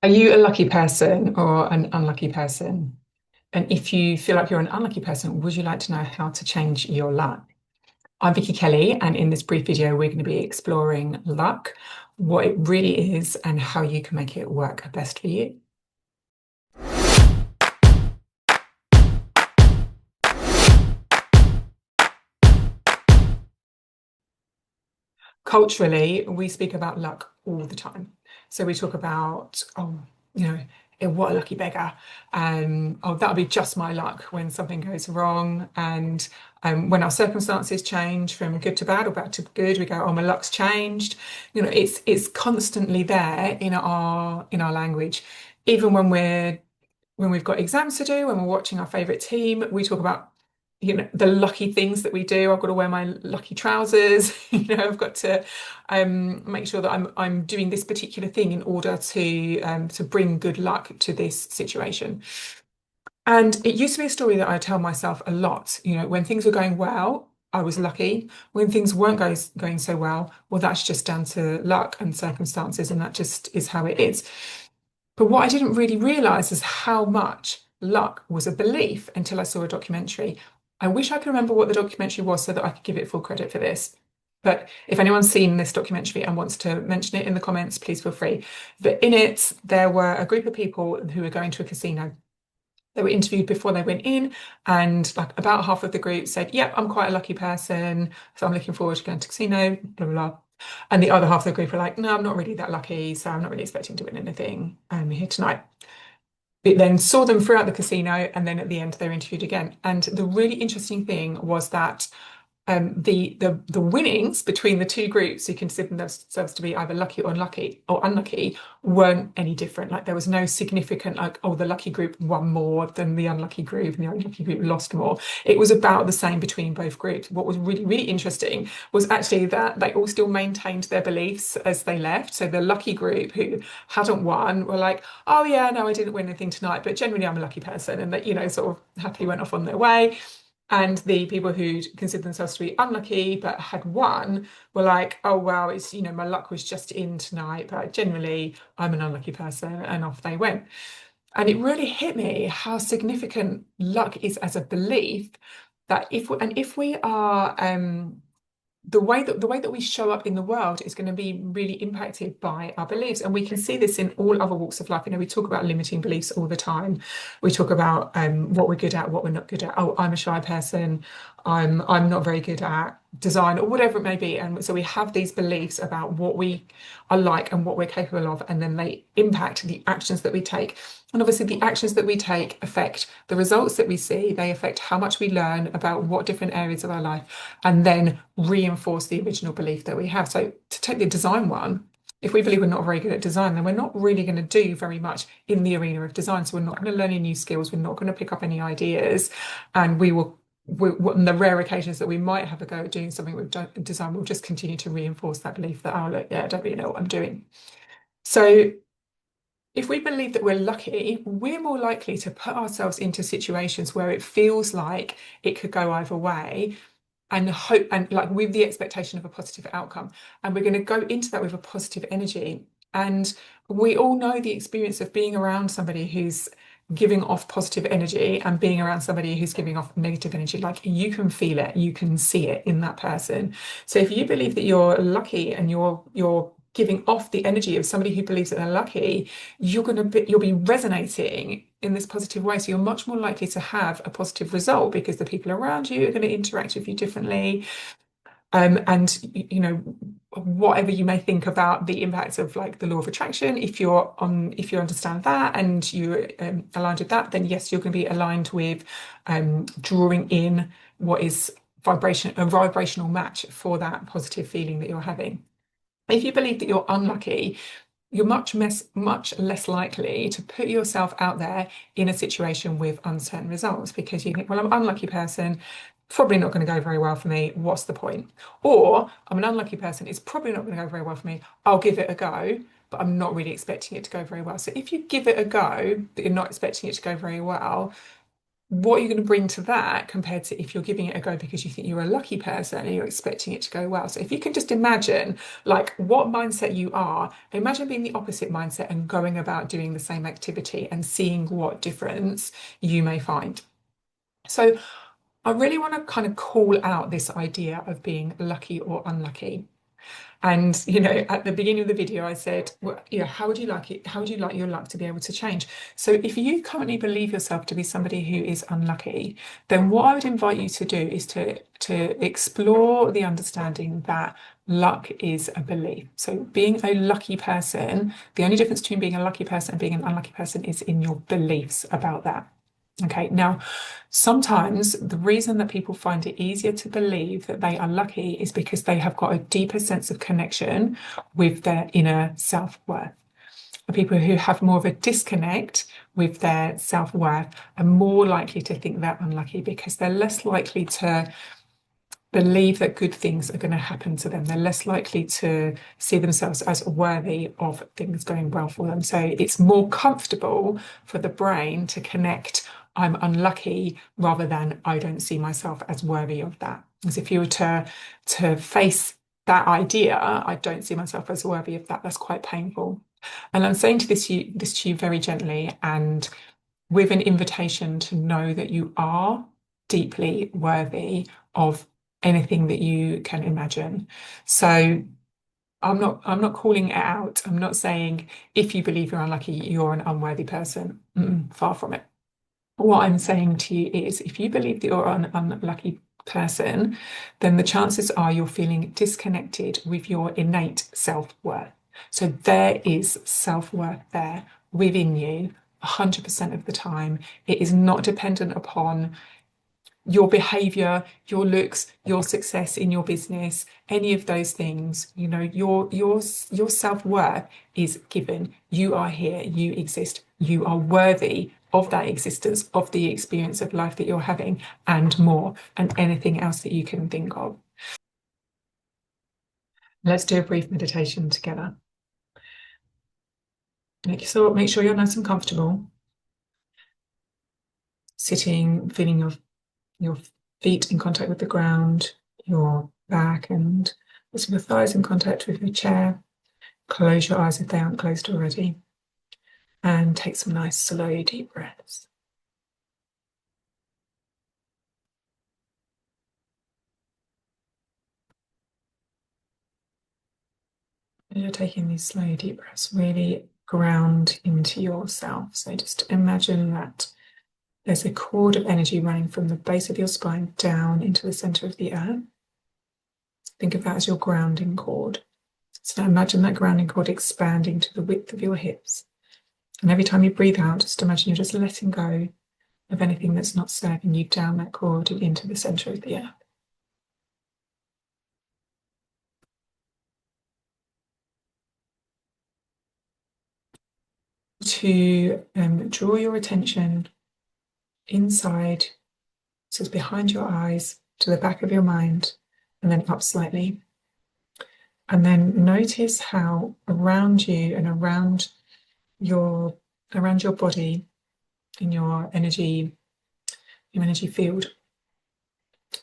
Are you a lucky person or an unlucky person? And if you feel like you're an unlucky person, would you like to know how to change your luck? I'm Vicky Kelly, and in this brief video, we're going to be exploring luck, what it really is, and how you can make it work best for you. Culturally, we speak about luck all the time. So we talk about, you know, what a lucky beggar. Oh, that'll be just my luck when something goes wrong. And when our circumstances change from good to bad or bad to good, we go, oh, my luck's changed. It's constantly there in our language. Even when we've got exams to do, when we're watching our favorite team, we talk about, the lucky things that we do. I've got to wear my lucky trousers. I've got to make sure that I'm doing this particular thing in order to bring good luck to this situation. And it used to be a story that I tell myself a lot. When things were going well, I was lucky. When things weren't going so well, that's just down to luck and circumstances, and that just is how it is. But what I didn't really realize is how much luck was a belief until I saw a documentary. I wish I could remember what the documentary was so that I could give it full credit for this. But if anyone's seen this documentary and wants to mention it in the comments, please feel free. But in it, there were a group of people who were going to a casino. They were interviewed before they went in, and like about half of the group said, "Yep, I'm quite a lucky person, so I'm looking forward to going to casino." Blah blah blah. And the other half of the group were like, "No, I'm not really that lucky, so I'm not really expecting to win anything here tonight." It then saw them throughout the casino, and then at the end they were interviewed again. And the really interesting thing was that the winnings between the two groups who considered themselves to be either lucky or unlucky weren't any different. Like there was no significant like, oh, the lucky group won more than the unlucky group, and the unlucky group lost more. It was about the same between both groups. What was really, really interesting was actually that they all still maintained their beliefs as they left. So the lucky group who hadn't won were like, oh yeah, no, I didn't win anything tonight, but generally I'm a lucky person, and that, sort of happily went off on their way. And the people who considered themselves to be unlucky but had won were like, oh, well, it's, my luck was just in tonight, but generally I'm an unlucky person. And off they went. And it really hit me how significant luck is as a belief that if we are the way that we show up in the world is going to be really impacted by our beliefs. And we can see this in all other walks of life. We talk about limiting beliefs all the time. We talk about what we're good at, what we're not good at. Oh, I'm a shy person. I'm not very good at design or whatever it may be. And so we have these beliefs about what we are like and what we're capable of, and then they impact the actions that we take. And obviously, the actions that we take affect the results that we see. They affect how much we learn about what different areas of our life, and then reinforce the original belief that we have. So, to take the design one, if we believe we're not very good at design, then we're not really going to do very much in the arena of design. So, we're not going to learn any new skills. We're not going to pick up any ideas, and on the rare occasions that we might have a go at doing something with design, we'll just continue to reinforce that belief that, oh, look, yeah, I don't really know what I'm doing. So if we believe that we're lucky, we're more likely to put ourselves into situations where it feels like it could go either way and hope and like with the expectation of a positive outcome. And we're going to go into that with a positive energy. And we all know the experience of being around somebody who's giving off positive energy and being around somebody who's giving off negative energy. Like you can feel it, you can see it in that person. So if you believe that you're lucky and you're giving off the energy of somebody who believes that they're lucky, you'll be resonating in this positive way. So you're much more likely to have a positive result because the people around you are going to interact with you differently. And whatever you may think about the impacts of like the law of attraction, if you understand that and you're aligned with that, then yes, you're going to be aligned with drawing in what is a vibrational match for that positive feeling that you're having. If you believe that you're unlucky, you're much less likely to put yourself out there in a situation with uncertain results because you think, well, I'm an unlucky person, probably not going to go very well for me. What's the point? Or I'm an unlucky person, it's probably not going to go very well for me. I'll give it a go, but I'm not really expecting it to go very well. So if you give it a go, but you're not expecting it to go very well, what you're going to bring to that compared to if you're giving it a go because you think you're a lucky person and you're expecting it to go well. So if you can just imagine like what mindset you are, imagine being the opposite mindset and going about doing the same activity and seeing what difference you may find. So I really want to kind of call out this idea of being lucky or unlucky. And at the beginning of the video, I said, well, how would you like it? How would you like your luck to be able to change? So if you currently believe yourself to be somebody who is unlucky, then what I would invite you to do is to explore the understanding that luck is a belief. So being a lucky person, the only difference between being a lucky person and being an unlucky person is in your beliefs about that. Okay, now sometimes the reason that people find it easier to believe that they are lucky is because they have got a deeper sense of connection with their inner self-worth. The people who have more of a disconnect with their self-worth are more likely to think they're unlucky because they're less likely to believe that good things are going to happen to them. They're less likely to see themselves as worthy of things going well for them. So it's more comfortable for the brain to connect, I'm unlucky, rather than I don't see myself as worthy of that. As if you were to face that idea, I don't see myself as worthy of that, that's quite painful. And I'm saying this to you very gently and with an invitation to know that you are deeply worthy of anything that you can imagine. So I'm not calling it out. I'm not saying if you believe you're unlucky, you're an unworthy person. Far from it. What I'm saying to you is if you believe that you're an unlucky person, then the chances are you're feeling disconnected with your innate self-worth. So there is self-worth there within you 100% of the time. It is not dependent upon your behavior, your looks, your success in your business, any of those things. Your self-worth is given. You are here, you exist, you are worthy of that existence, of the experience of life that you're having, and more, and anything else that you can think of. Let's do a brief meditation together. Make sure you're nice and comfortable. Sitting, feeling your feet in contact with the ground, your back and your thighs in contact with your chair. Close your eyes if they aren't closed already. And take some nice, slow, deep breaths. As you're taking these slow, deep breaths, really ground into yourself. So just imagine that there's a cord of energy running from the base of your spine down into the center of the earth. Think of that as your grounding cord. So now imagine that grounding cord expanding to the width of your hips. And every time you breathe out, just imagine you're just letting go of anything that's not serving you down that cord and into the center of the earth. To draw your attention inside, so it's behind your eyes, to the back of your mind, and then up slightly. And then notice how around you and around your body, in your energy field,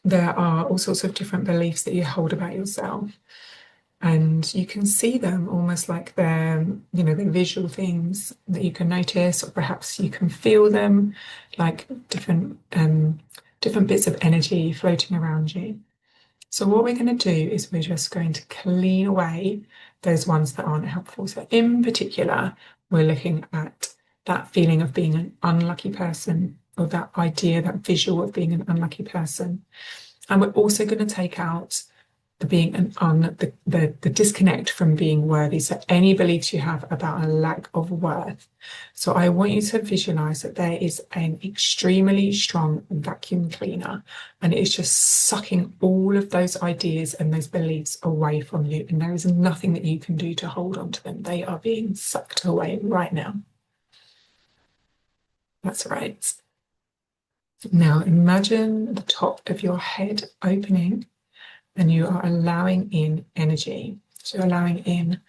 there are all sorts of different beliefs that you hold about yourself. And you can see them almost like they're visual things that you can notice, or perhaps you can feel them like different bits of energy floating around you. So what we're going to do is we're just going to clean away those ones that aren't helpful. So in particular, we're looking at that feeling of being an unlucky person, or that idea, that visual of being an unlucky person. And we're also going to take out the disconnect from being worthy. So any beliefs you have about a lack of worth. So I want you to visualize that there is an extremely strong vacuum cleaner, and it's just sucking all of those ideas and those beliefs away from you. And there is nothing that you can do to hold on to them. They are being sucked away right now. That's right. Now imagine the top of your head opening, and you are allowing in energy. So you're allowing in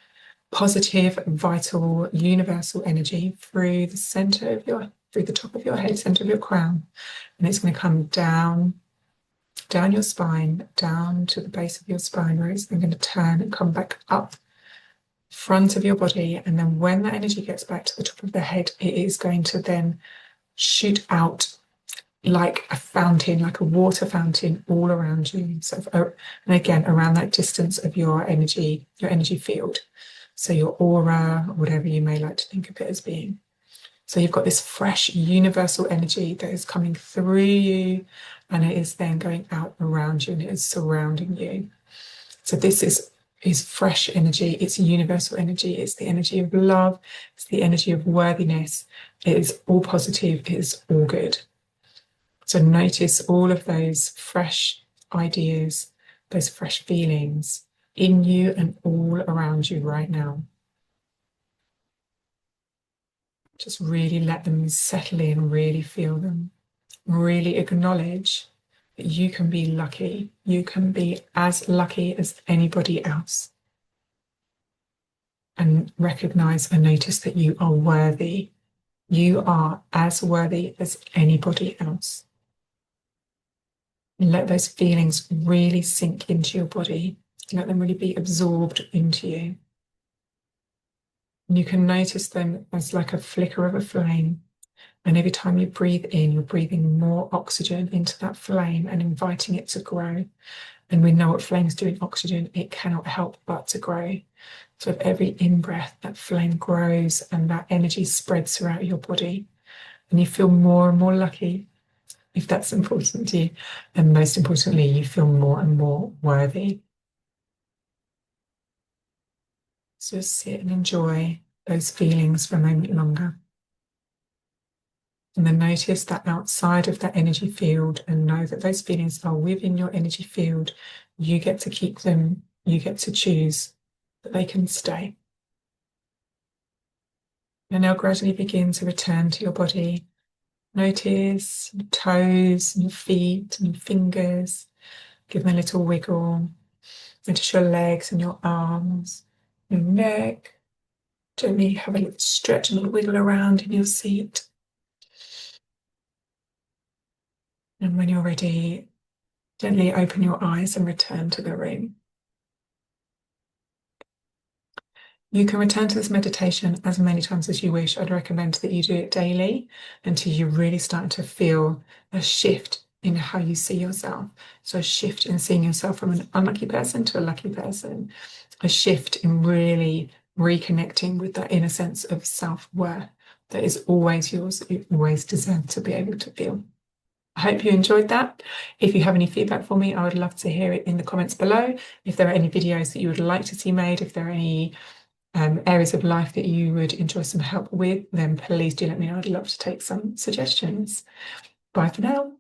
positive, vital, universal energy through the center of through the top of your head, center of your crown, and it's going to come down your spine, down to the base of your spine, where it's then going to turn and come back up front of your body. And then when that energy gets back to the top of the head, it is going to then shoot out like a fountain, like a water fountain all around you. So, and again, around that distance of your energy field. So your aura, or whatever you may like to think of it as being. So you've got this fresh universal energy that is coming through you, and it is then going out around you, and it is surrounding you. So this is fresh energy. It's universal energy. It's the energy of love. It's the energy of worthiness. It is all positive. It is all good. So notice all of those fresh ideas, those fresh feelings in you and all around you right now. Just really let them settle in, really feel them. Really acknowledge that you can be lucky. You can be as lucky as anybody else. And recognize and notice that you are worthy. You are as worthy as anybody else. And let those feelings really sink into your body. Let them really be absorbed into you. And you can notice them as like a flicker of a flame. And every time you breathe in, you're breathing more oxygen into that flame and inviting it to grow. And we know what flames do in oxygen. It cannot help but to grow. So with every in-breath, that flame grows and that energy spreads throughout your body. And you feel more and more lucky, if that's important to you. And most importantly, you feel more and more worthy. So just sit and enjoy those feelings for a moment longer. And then notice that outside of that energy field, and know that those feelings are within your energy field. You get to keep them. You get to choose that they can stay. And now gradually begin to return to your body. Notice your toes and your feet and your fingers. Give them a little wiggle. Notice your legs and your arms, your neck. Gently have a little stretch and a little wiggle around in your seat. And when you're ready, gently open your eyes and return to the room. You can return to this meditation as many times as you wish. I'd recommend that you do it daily until you really start to feel a shift in how you see yourself. So a shift in seeing yourself from an unlucky person to a lucky person. A shift in really reconnecting with that inner sense of self-worth that is always yours, that you always deserve to be able to feel. I hope you enjoyed that. If you have any feedback for me, I would love to hear it in the comments below. If there are any videos that you would like to see made, if there are any areas of life that you would enjoy some help with, then please do let me know. I'd love to take some suggestions. Bye for now.